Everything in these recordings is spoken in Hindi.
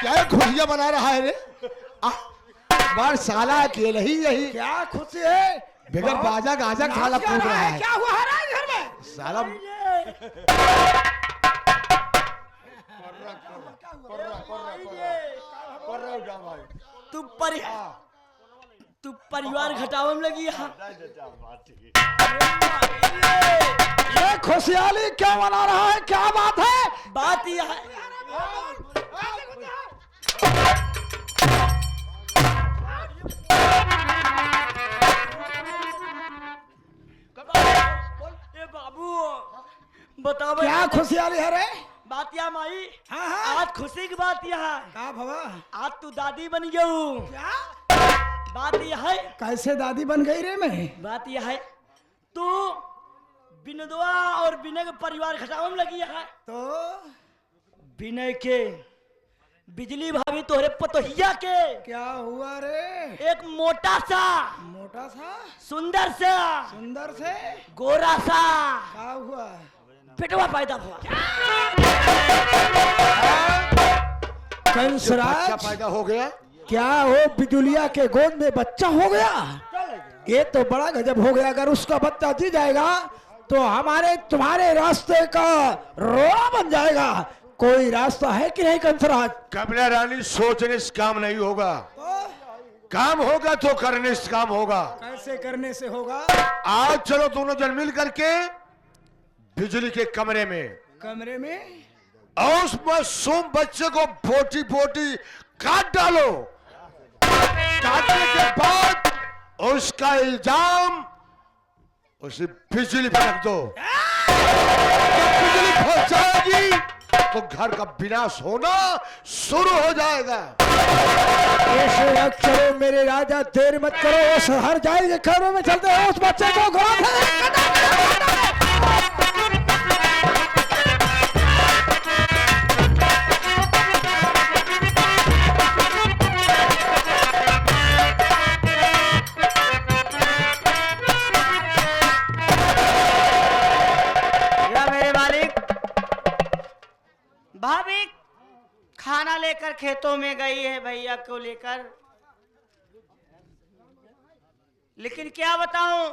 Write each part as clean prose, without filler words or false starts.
क्या खुशियां मना रहा है रे? बार साला अकेले ही यही क्या खुशी है? बगैर बाजा गाजा साला कूद रहा है। क्या हुआ है घर में? साला तू परिवार घटावे में लगी है। ये खुशहाली क्या मना रहा है? क्या बात है? बात यह है ए बाबू बताओ क्या खुशहाली है रे? बात यह माई। हाँ हाँ आज खुशी की बात यह है। का भवा? आज तू दादी बन गयू। क्या बात यह है कैसे दादी बन गई रे? मैं बात यह है तू विनोदवा और विनय के परिवार घटावे में लगी है। तो विनय के बिजली भाभी तोहरे पतोहिया के क्या हुआ रे? एक मोटा सा मोटा सा सुंदर सा सुंदर से गोरा सा क्या हुआ? पेटवा पैदा हुआ। कंसराज बच्चा पैदा हो गया। क्या वो बिजुलिया के गोद में बच्चा हो गया? ये तो बड़ा गजब हो गया। अगर उसका बच्चा जी जाएगा तो हमारे तुम्हारे रास्ते का रोड़ा बन जाएगा। कोई रास्ता है कि नहीं कंसराज? कमला रानी सोचने से काम नहीं होगा। काम होगा तो करने से काम होगा। कैसे करने से होगा? आज चलो दोनों जन मिल करके बिजली के कमरे में कमरे में और उस मासूम बच्चे को बोटी बोटी काट डालो। काटने के बाद उसका इल्जाम उसे बिजली पर रख दो। जब बिजली पहुंच जाएगी तो घर का विनाश होना शुरू हो जाएगा। ऐसे अब चलो मेरे राजा, देर मत करो। उस हर जाएंगे घरों में चलते हैं। उस बच्चे को भाभी खाना लेकर खेतों में गई है भैया को लेकर। लेकिन क्या बताऊं,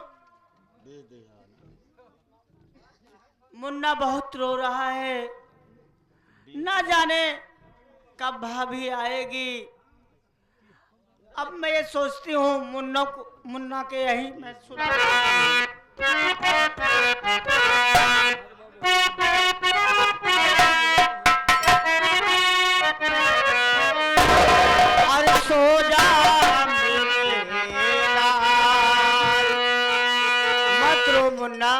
मुन्ना बहुत रो रहा है। ना जाने कब भाभी आएगी। अब मैं ये सोचती हूँ मुन्ना के यही मैं सो जा मत रो मुन्ना।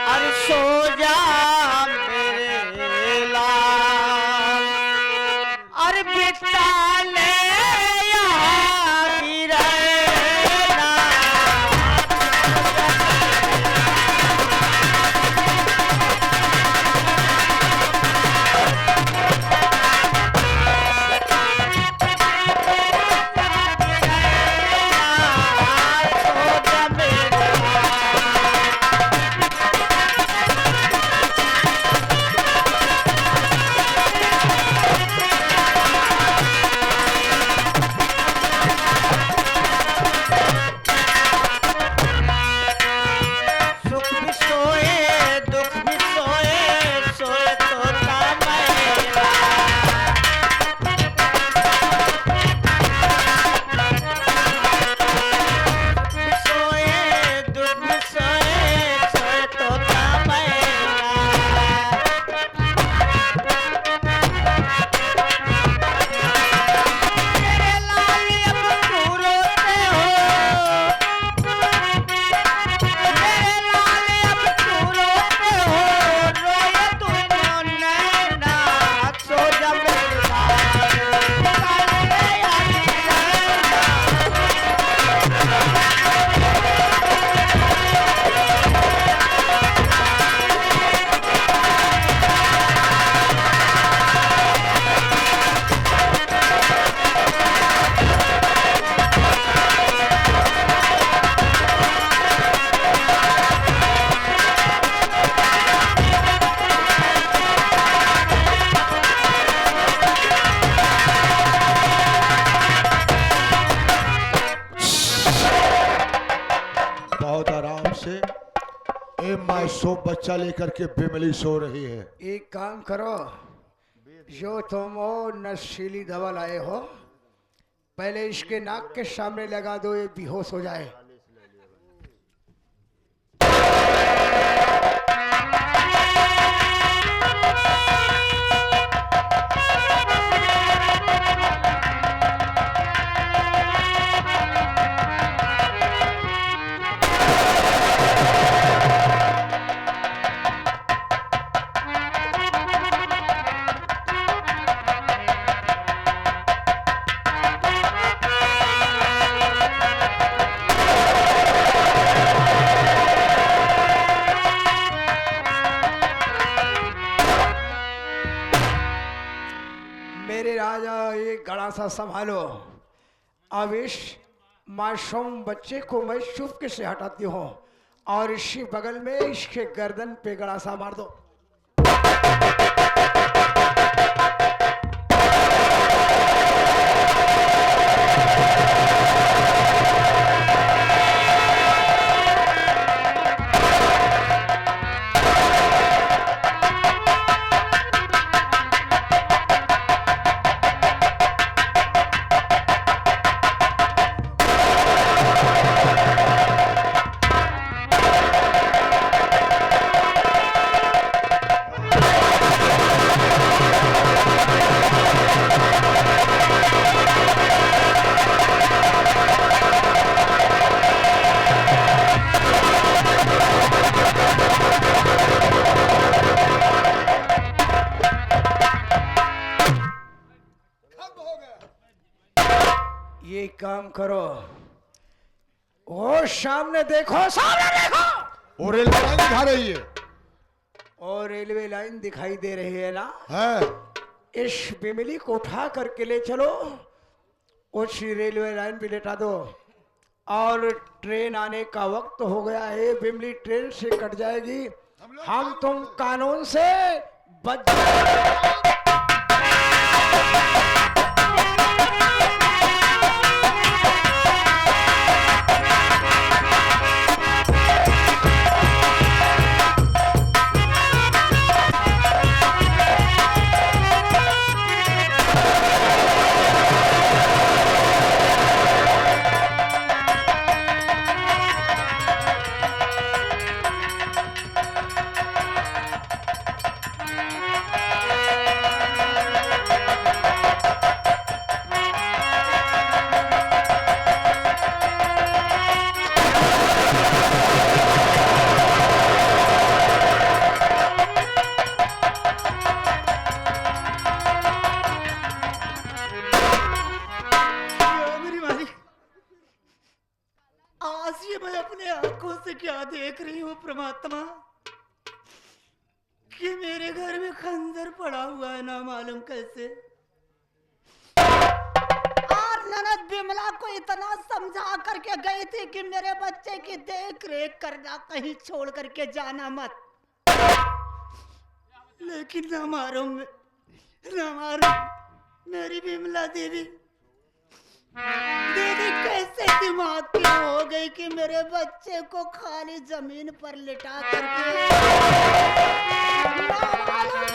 अरे सो जा मेरे लाल। अरे बेटा ले सो बच्चा लेकर के बिमली सो रही है। एक काम करो, जो तुम वो नशीली दवा लाए हो पहले इसके नाक के सामने लगा दो, ये बेहोश हो जाए। मेरे राजा एक गड़ा सा संभालो। अब इस मासूम बच्चे को मैं चुपके से हटाती हूँ और इसी बगल में इसके गर्दन पे गड़ा सा मार दो। ये काम करो, वो सामने देखो, सामने देखो। और रेलवे लाइन दिखा रही है। और रेलवे लाइन दिखाई दे रही है ना? है। इस बिमली को उठा करके ले चलो, उसी रेलवे लाइन पे लेटा दो। और ट्रेन आने का वक्त हो गया है, बिमली ट्रेन से कट जाएगी, हम तुम कानून से बच जाएंगे। क्या देख रही हूँ परमात्मा कि मेरे घर में खंजर पड़ा हुआ है, ना मालूम कैसे। और ननद बिमला को इतना समझा करके गई थी कि मेरे बच्चे की देख रेख करना, कहीं छोड़ करके जाना मत। लेकिन ना मालूम मेरी बिमला देवी कैसे दिमाग की हो गई कि मेरे बच्चे को खाली जमीन पर लिटा करके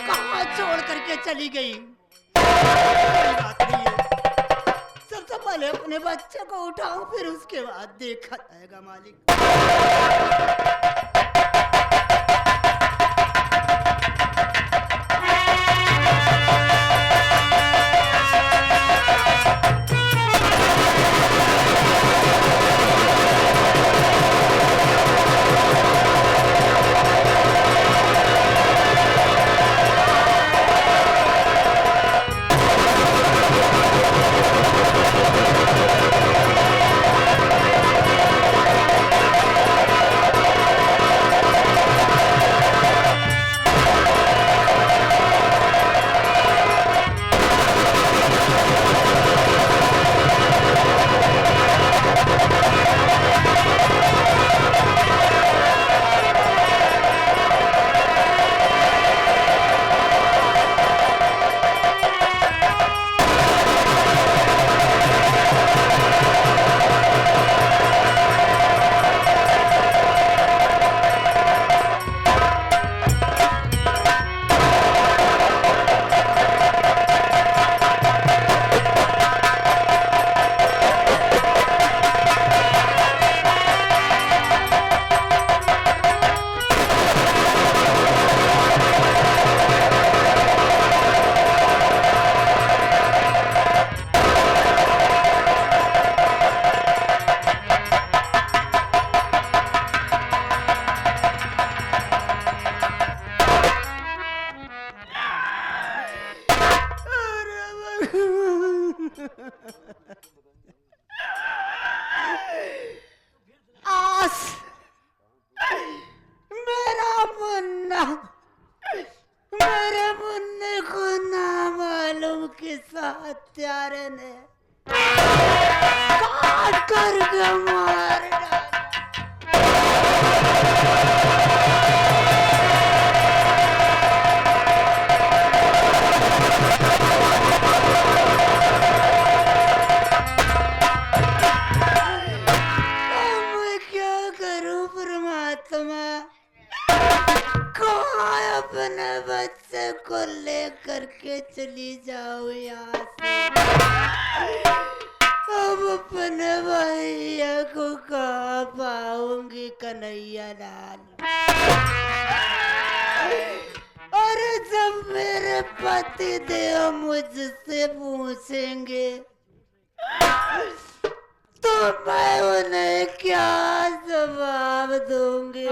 कहाँ छोड़ करके चली गई। सबसे पहले अपने बच्चे को उठाऊं, फिर उसके बाद देखा जाएगा मालिक। आस मेरा मुन्ना, मेरे मुन्ने को ना मालूम किस हत्यारे ने काट कर के मार डाला। मैं क्या करूं परमात्मा, कहाँ अपने बच्चे को लेकर के चली जाऊं यहाँ से। अब अपने भैया को कहाँ पाऊंगी कन्हैया लाल। अरे जब मेरे पति देव मुझसे पूछेंगे तो मैं उन्हें क्या जवाब दूंगी।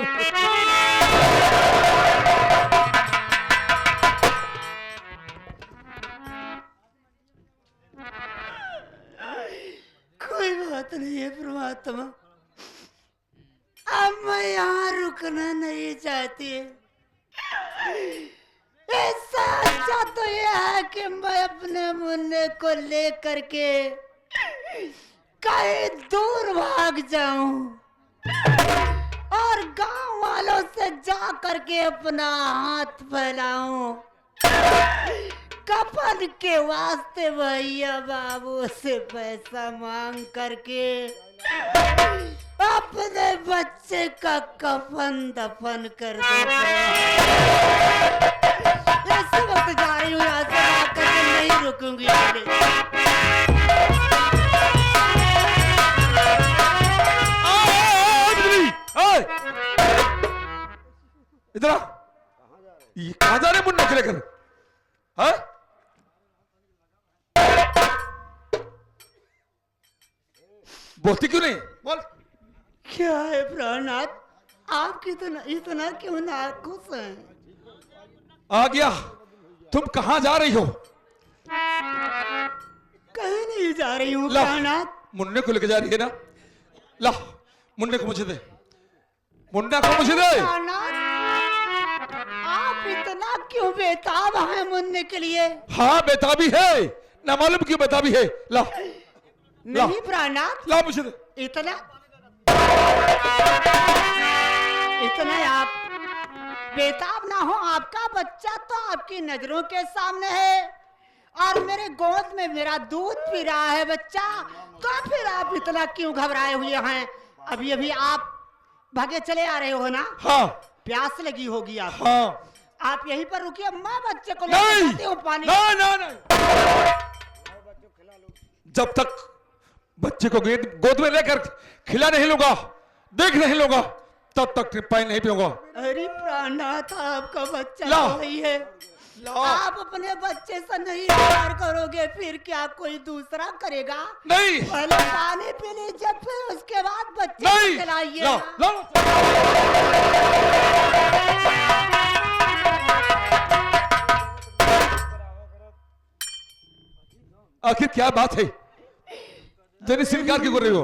कोई बात नहीं है परमात्मा, अब मैं यहाँ रुकना नहीं चाहती। ऐसा अच्छा तो यह है कि मैं अपने मुन्ने को लेकर के कहीं दूर भाग जाऊं और गांव वालों से जा करके अपना हाथ फैलाऊं, कफन के वास्ते भैया बाबू से पैसा मांग करके अपने बच्चे का कफन दफन कर दूंगा। इस वक्त जा रही हूँ यहाँ से, आकर के नहीं रुकूंगी। इधर आ, ये कहाँ जा रहे मुन्ना को लेकर? हाँ? बोलती क्यों नहीं? बोल। क्या है प्राणनाथ, आप इतना क्यों नाखुश हैं? आ गया। तुम कहाँ जा रही हो? कहीं नहीं जा रही हूँ ला, प्राणनाथ। मुन्ने को लेकर जा रही है ना? ला, मुन्ने को मुझे दे, मुन्ना को मुझे दे। प्राणनाथ, आप इतना क्यों बेताब हैं मुन्ने के लिए? हाँ बेताबी है, ना मालूम क्यों बेताबी है। ला, नहीं प्राणनाथ, ला मुझे दे। इतना आप बेताब ना हो। आपका बच्चा तो आपकी नजरों के सामने है और मेरे गोद में मेरा दूध पी रहा है बच्चा, तो फिर आप इतना क्यों घबराए हुए हैं? अभी अभी आप भागे चले आ रहे हो ना? हाँ। प्यास लगी होगी आपको। हाँ। आप यहीं पर रुकिए, मैं बच्चे को नहीं, लेकर आती हूँ पानी। नहीं। जब तक बच्चे को गोद में लेकर खिला नहीं लूंगा, देख नहीं लूंगा, तब तक पानी नहीं पीऊंगा। अरे प्राणनाथ, आपका बच्चा ला। तो वही है। ला। आप अपने बच्चे से नहीं प्यार करोगे, फिर क्या कोई दूसरा करेगा? नहीं। पहले पानी पी लीजिए, फिर उसके बाद बच्चे नहीं। को खिलाइए। ला, ला। आखिर क्या बात है? जरा स्वीकार क्यों कर रही हो?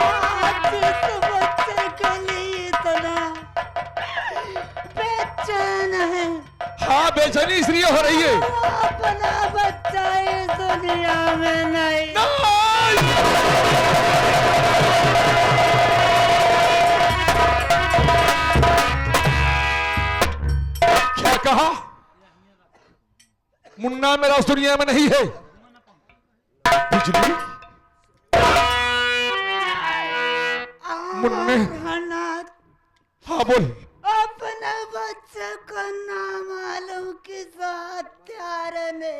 आज इस बच्चे के लिए इतना बेचैन है। हाँ, बेचैनी इसलिए हो रही है। अपना बच्चा इस दुनिया में नहीं। क्या कहा? मुन्ना मेरा उस दुनिया में नहीं है। बिजली? मुन्ने? हाँ बोल। अपने बच्चे को ना मालूम किस हत्यारे ने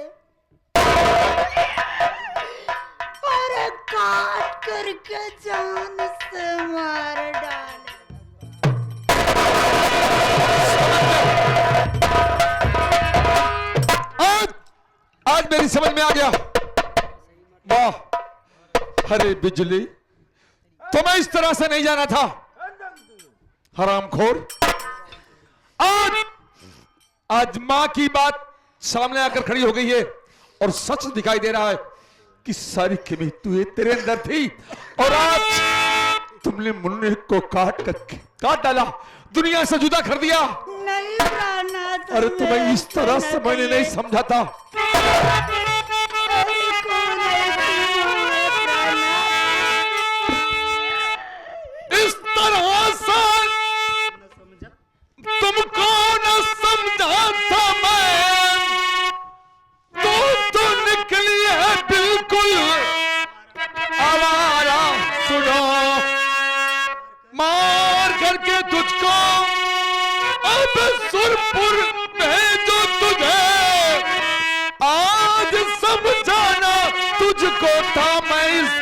अरे काट करके जान से मार डाले। आज मेरी समझ में आ गया। वाह, अरे बिजली, तुम्हें इस तरह से नहीं जाना था। हरामखोर, आज मां की बात सामने आकर खड़ी हो गई है और सच दिखाई दे रहा है कि सारी कमी तू तेरे अंदर थी और आज तुमने मुन्ने को काट डाला, दुनिया से जुदा कर दिया। नहीं प्राणनाथ, अरे तुम्हें इस तरह से मैंने नहीं समझा था। इस तरह से तुमको न समझा था मैं, तो निकली है बिल्कुल आवारा। सुनो, मार करके तुझको अब सुरपुर भेजो तुझे, आज समझाना तुझको था मैं इस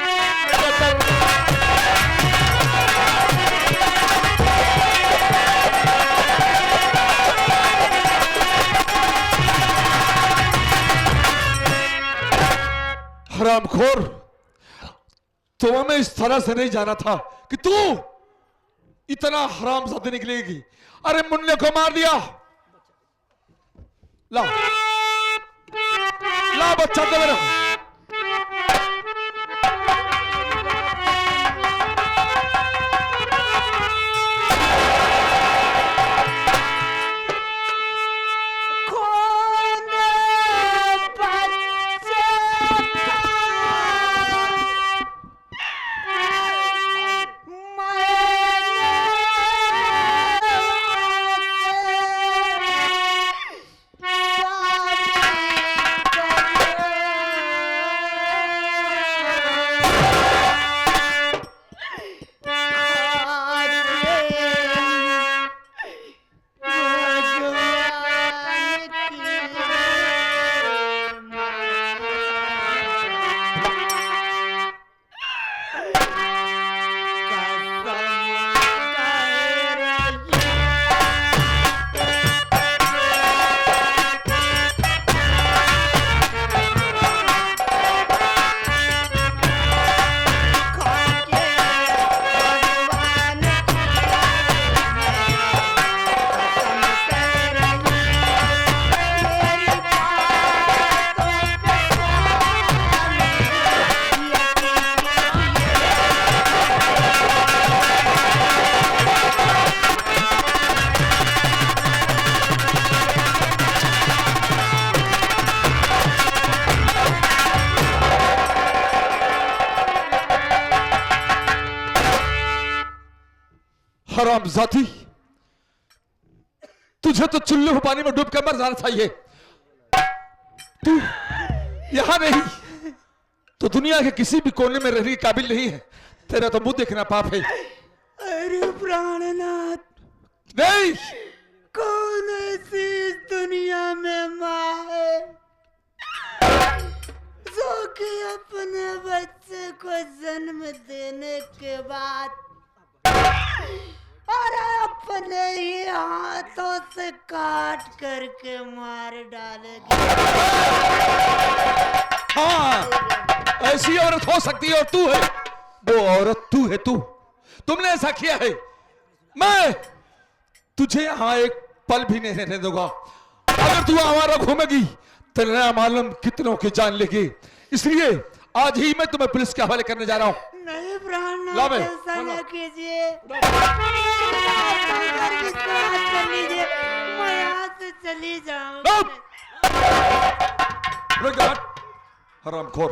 हरामखोर। तो हमें इस तरह से नहीं जाना था कि तू इतना हरामजादी निकलेगी। अरे मुन्ने को मार दिया। ला ला बच्चा दे मेरा। हरामजादी, तुझे तो चुल्लू पानी में डूब कर मर जाना चाहिए। तू यहां नहीं तो दुनिया के किसी भी कोने में रहने के काबिल नहीं है। तेरा तो मुंह देखना पाप है। अरे प्राणनाथ, नहीं, कौन ऐसी इस दुनिया में माँ है जो कि अपने बच्चे को जन्म देने के बाद और अपने ही हाथों से काट करके मार डालेगी। हाँ, ऐसी औरत हो सकती है और तू है वो औरत। तू है तू, तुमने ऐसा किया है। मैं तुझे यहां एक पल भी नहीं रहने दूंगा। अगर तू हमारा घूमेगी तो ना मालूम कितनों की जान लेगी। इसलिए आज ही मैं तुम्हें पुलिस के हवाले करने जा रहा हूं। नहीं प्राणनाथ, ऐसा न कीजिए, विश्वास कर लीजिए, मैं यहाँ से चली जाऊंगी। हरामखोर।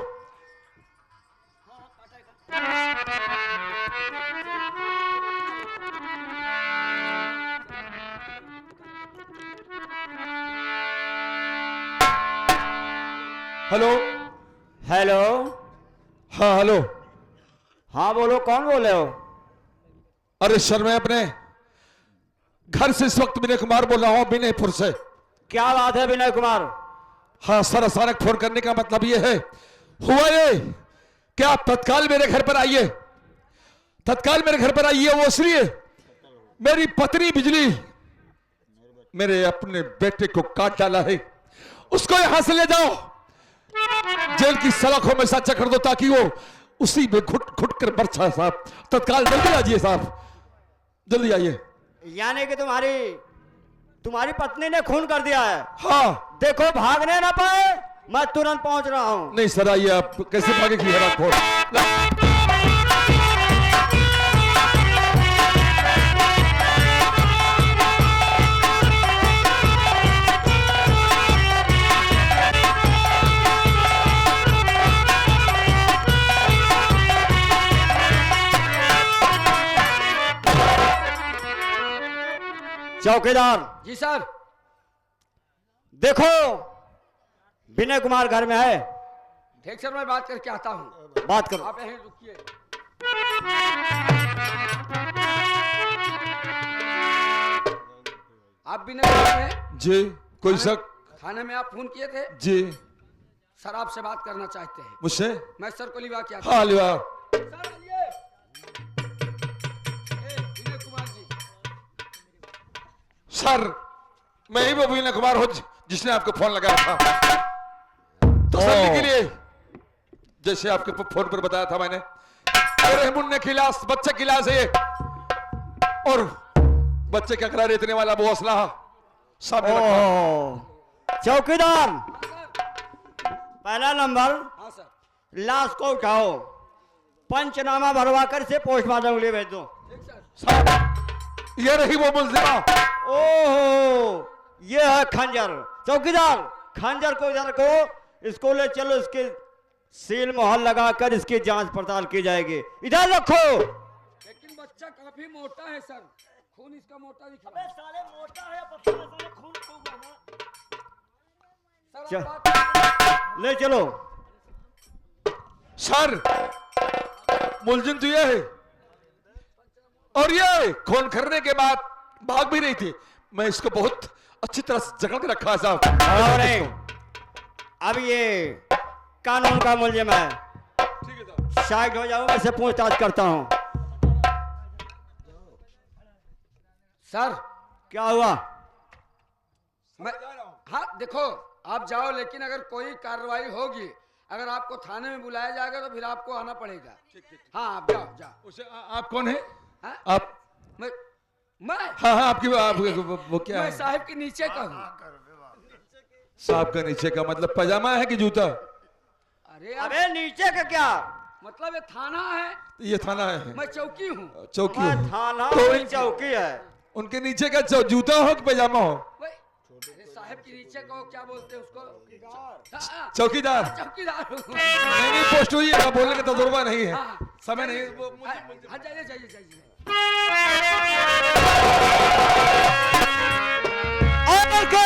Hello hello. हाँ हेलो। हाँ बोलो, कौन बोले हो? अरे सर, मैं अपने घर से इस वक्त विनय कुमार बोल रहा हूँ, विनयपुर से। क्या बात है विनय कुमार? हाँ सर, अचानक फोन करने का मतलब ये है, हुआ ये कि आप तत्काल मेरे घर पर आइए। तत्काल मेरे घर पर आइए। वो इसलिए मेरी पत्नी बिजली मेरे अपने बेटे को काट डाला है। उसको यहां से ले जाओ, जेल की सलाखों में साचा कर दो ताकि वो उसी में घुट घुट कर मर जाए। साहब तत्काल जल्दी आइए, साहब जल्दी आइए। यानी कि तुम्हारी तुम्हारी पत्नी ने खून कर दिया है। हाँ। देखो भागने ना पाए, मैं तुरंत पहुंच रहा हूं। नहीं सर, आइए आप कैसे भागे की हरा खोल। चौकीदार जी सर। देखो विनय कुमार घर में है। ठीक सर, मैं बात करके आता हूँ। बात करो। आप यहीं रुकिए। आप भी नहीं हैं? जी, कोई शक? थाने में आप फोन किए थे? जी। सर आपसे बात करना चाहते हैं। मुझसे? मैं सर को लिवा किया। हाँ लिवा। सर आइए। विनय कुमार जी। सर मैं ही वो विनय कुमार हूँ जिसने आपको फोन लगाया था तसल्ली के लिए। जैसे आपके फोन पर बताया था मैंने, मेरे मुन्ने की लाश, बच्चे की लाश है ये, और बच्चे का करार इतने वाला वो असला सामने रखा। चौकीदार पहला नंबर, हाँ सर। लाश को उठाओ, पंचनामा भरवा कर से पोस्टमार्टम के लिए भेज दो। साहब ये रही वो मुलजिमा। ओहो, ये है खंजर। चौकीदार खंजर को इधर रखो, इसको ले चलो, इसके सील मोहर लगाकर इसकी जांच पड़ताल की जाएगी। इधर रखो। लेकिन बच्चा काफी मोटा है सर, खून इसका मोटा दिख रहा है। साले मोटा है, साले खून खूब है ना। सर आप बात ले चलो। सर मुलजिम तो ये है, और ये खून करने के बाद भाग भी रही थी। मैं इसको बहुत अच्छी तरह से जकड़ के रखा है साहब। अब ये कानून का मुलजिम है। ठीक है साहब। साइड हो जाओ, मैं से पूछताछ करता हूं। सर क्या हुआ? मैं, हाँ देखो आप जाओ, लेकिन अगर कोई कार्रवाई होगी, अगर आपको थाने में बुलाया जाएगा तो फिर आपको आना पड़ेगा। हाँ आप जाओ जाओ। उसे आप कौन है? हाँ? आप? मैं हाँ हाँ आपकी वो क्या मैं है? साहब के नीचे का हूँ। साहब का नीचे का मतलब पजामा है कि जूता? अरे अब अबे नीचे का क्या मतलब ये थाना है, ये थाना है। मैं चौकी हूँ। चौकी मैं हो। थाना तो और चौकी है। उनके नीचे का जूता हो कि पजामा हो? अरे साहब के नीचे का वो क्या बोलते हैं उसको? हाँ, चौकीदार। चौकीदार हूँ। नहीं पोस्ट हुई है, बोलने का तजुर्बा नहीं है, हाँ। समय नहीं। वो हाँ जाइए जाइए जाइए। और को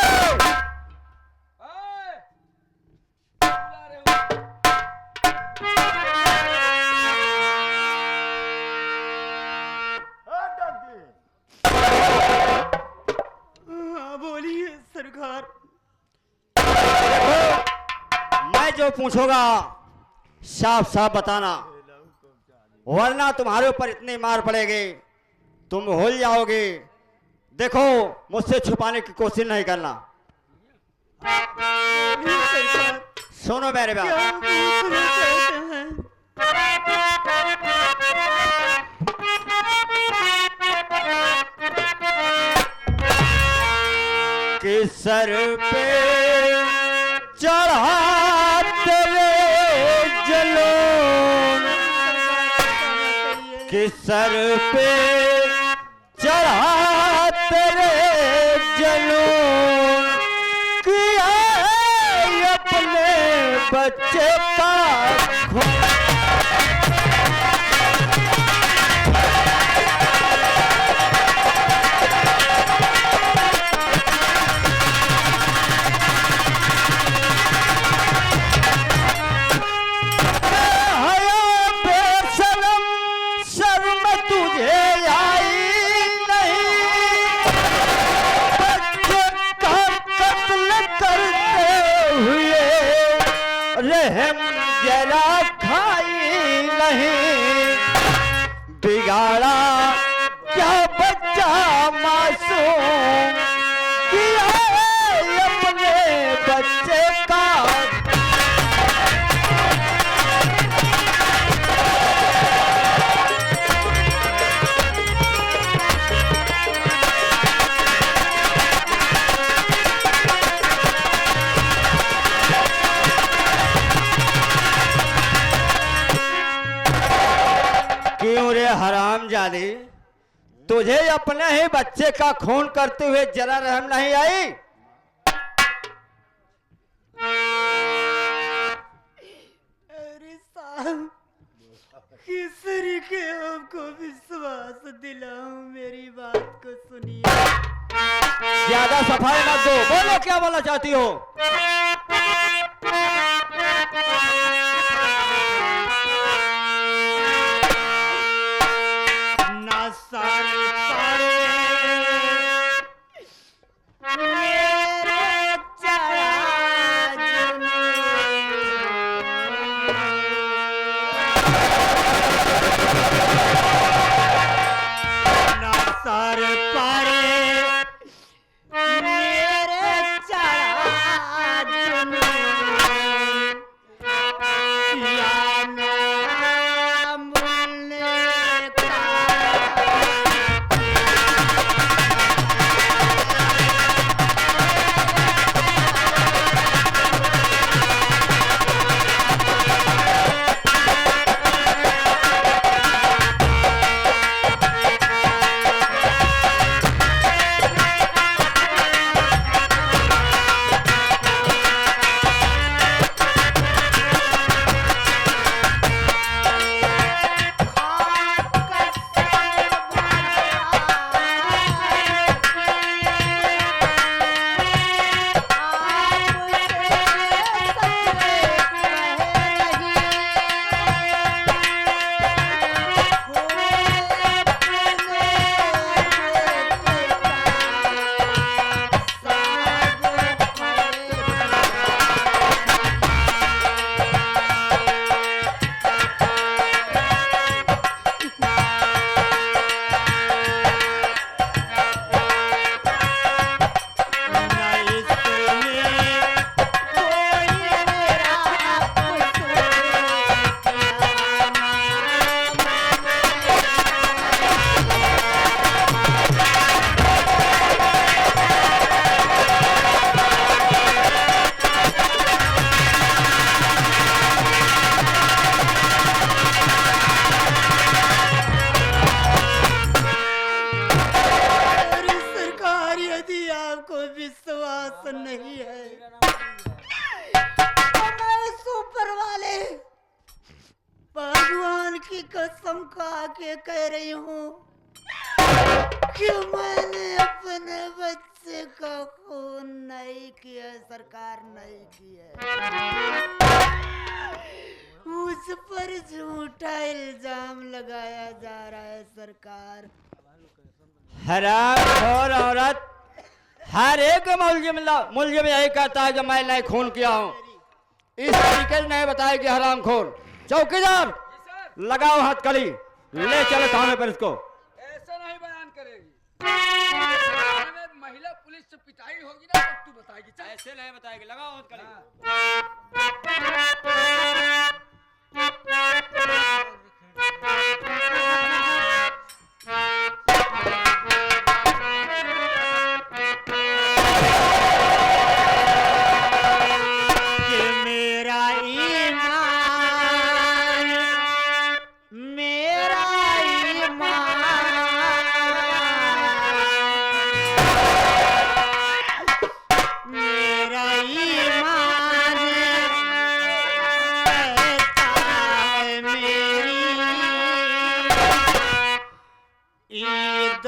हाँ बोलिए सरकार। मैं जो पूछूंगा साफ साफ बताना, वरना तुम्हारे ऊपर इतनी मार पड़ेगी तुम भूल जाओगे। देखो मुझसे छुपाने की कोशिश नहीं करना। सुनो मेरे बात। क्या पूछना चाहते हैं? कि सर पे चढ़ाते जलोन, कि सर पे चढ़ाते जलोन, किया अपने बच्चे का खून। क्यों रे हरामजादी, तुझे अपने ही बच्चे का खून करते हुए जरा रहम नहीं आई? अरे साहब, किस तरीके आपको विश्वास दिलाऊं, मेरी बात को सुनिए। ज्यादा सफाई मत दो, बोलो क्या बोलना चाहती हो? ना सारे सारे मेरे चढ़ा ना सारे पारे मेरे चढ़ा या नाम लेता। विश्वास नहीं है तो मैं सुपर वाले भगवान की कसम खा के कह रही हूँ कि मैंने अपने बच्चे का खून नहीं किया, सरकार नहीं किया। उस पर झूठा इल्जाम लगाया जा रहा है सरकार। हरामखोर औरत, हर एक मुलजिम यही कहता है कि मैं नहीं खून किया हूँ। इस तरीके से नहीं बताएगी हरामखोर। चौकीदार लगाओ हथकड़ी, ले चलो थाने पर इसको। ऐसा नहीं बयान करेगी। महिला पुलिस से पिटाई होगी ना तब तू बताएगी। ऐसे नहीं बताएगी, लगाओ हथकड़ी। ईद